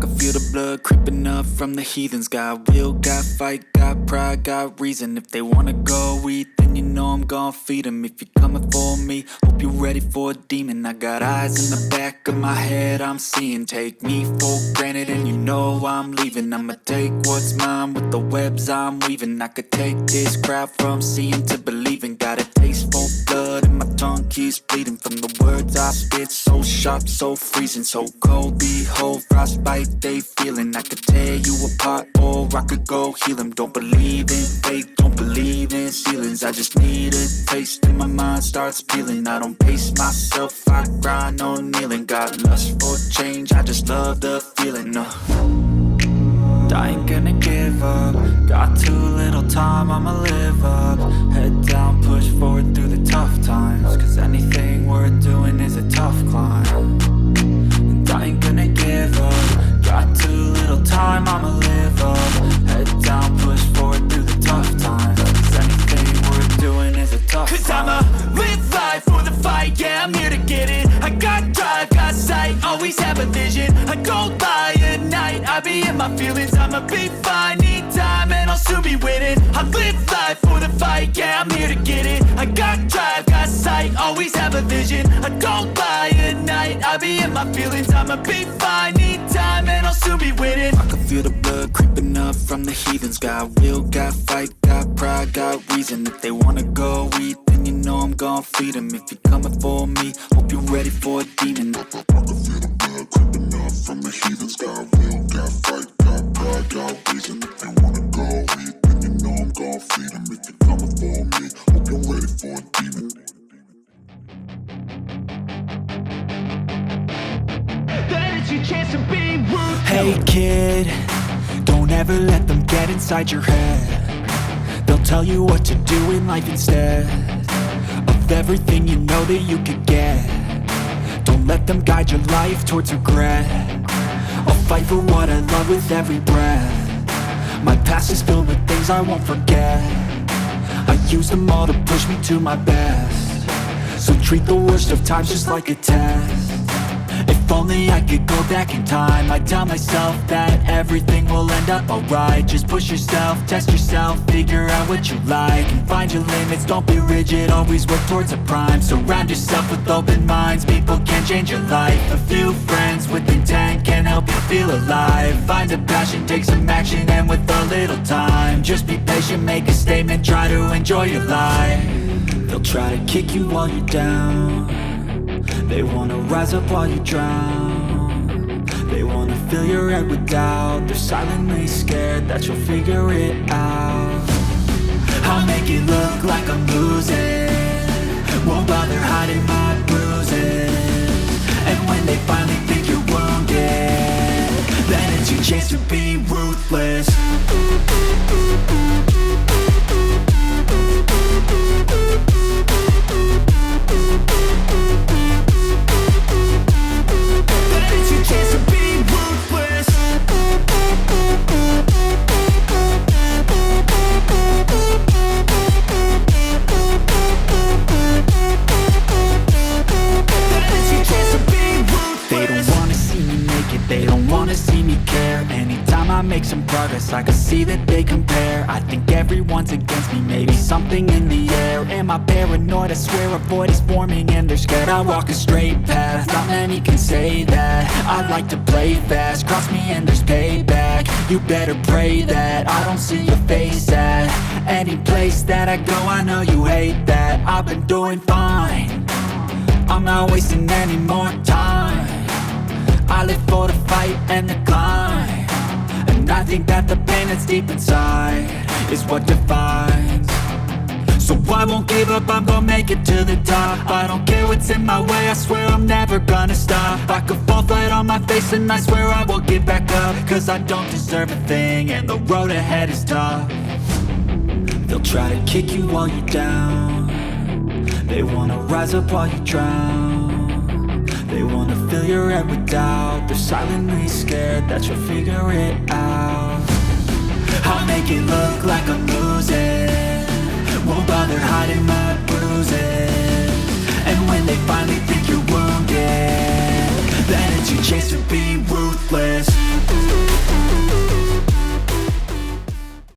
can feel the blood creeping up from the heathens. Got will, got fight, got pride, got reason. If they wanna go eat, then you know I'm gon' feed them. If you're coming for me, hope you're ready for a demon. I got eyes in the back of my head, I'm seeing. Take me for granted and you know I'm leaving. I'ma take what's mine with the webs I'm weaving. I could take this crowd from seeing to believing. Got a taste for blood and my tongue keeps bleeding from the words I spit. So sharp, so freezing, so cold. Behold, frostbite they feeling. I could tear you apart or I could go heal them. Don't believe in fate, don't believe in ceilings. I just need a taste and my mind starts peeling. I don't pace myself, I grind on kneeling. Got lust for change, I just love the feeling. I ain't gonna give up. Got too little time, I'ma live up. Head down, push forward through the tough times. Cause anything worth doing is a tough climb. And I ain't gonna give up. Got too little time, I'ma live up. Head down, push forward through the tough times. Cause anything worth doing is a tough climb. Cause I'ma live life for the fight, yeah, I'm here to get it. I got drive, got sight, always have a vision. I don't lie at night, I be in my feelings. I'ma be fine, need time and I'll soon be winning. I live life for the fight, yeah, I'm here to get it. I got drive, got sight, always have a vision. I don't lie at night, I be in my feelings. I'ma be fine, need time and I'll soon be winning. I can feel the blood creeping up from the heathens. Got will, got fight, got pride, got reason. If they wanna go eat, then you know I'm gon' feed them. If you're coming for me, hope you're ready for a demon. I can feel the blood creeping up from the heathens. Got will, got fight, got pride, got reason. If they wanna go eat, then you know I'm gon' feed them. If you're coming for me, hope you're ready for a demon. That is your chance to be ruthless. Hey kid, don't ever let them get inside your head. They'll tell you what to do in life instead of everything you know that you could get. Don't let them guide your life towards regret. I'll fight for what I love with every breath. My past is filled with things I won't forget. I use them all to push me to my best. So treat the worst of times just like a test. If only I could go back in time, I'd tell myself that everything will end up alright. Just push yourself, test yourself, figure out what you like, and find your limits, don't be rigid, always work towards a prime. Surround yourself with open minds, people can change your life. A few friends with intent can help you feel alive. Find a passion, take some action, and with a little time, just be patient, make a statement, try to enjoy your life. They'll try to kick you while you're down. They wanna rise up while you drown. They wanna fill your head with doubt. They're silently scared that you'll figure it out. I'll make it look like I'm losing. Won't bother hiding my bruises. And when they finally think you're wounded, then it's your chance to be ruthless. Make some progress, I can see that they compare. I think everyone's against me, maybe something in the air. Am I paranoid? I swear a void is forming and they're scared. I walk a straight path, not many can say that. I like to play fast, cross me and there's payback. You better pray that I don't see your face at any place that I go. I know you hate that. I've been doing fine, I'm not wasting any more time. I live for the fight and the climb. And I think that the pain that's deep inside is what defines. So I won't give up, I'm gonna make it to the top. I don't care what's in my way, I swear I'm never gonna stop. I could fall flat on my face and I swear I will get back up. Cause I don't deserve a thing and the road ahead is tough. They'll try to kick you while you're down. They wanna rise up while you drown. They wanna fill your head with doubt. They're silently scared that you'll figure it out. I'll make it look like I'm losing. Won't bother hiding my bruises. And when they finally think you're wounded, then it's your chance to be ruthless.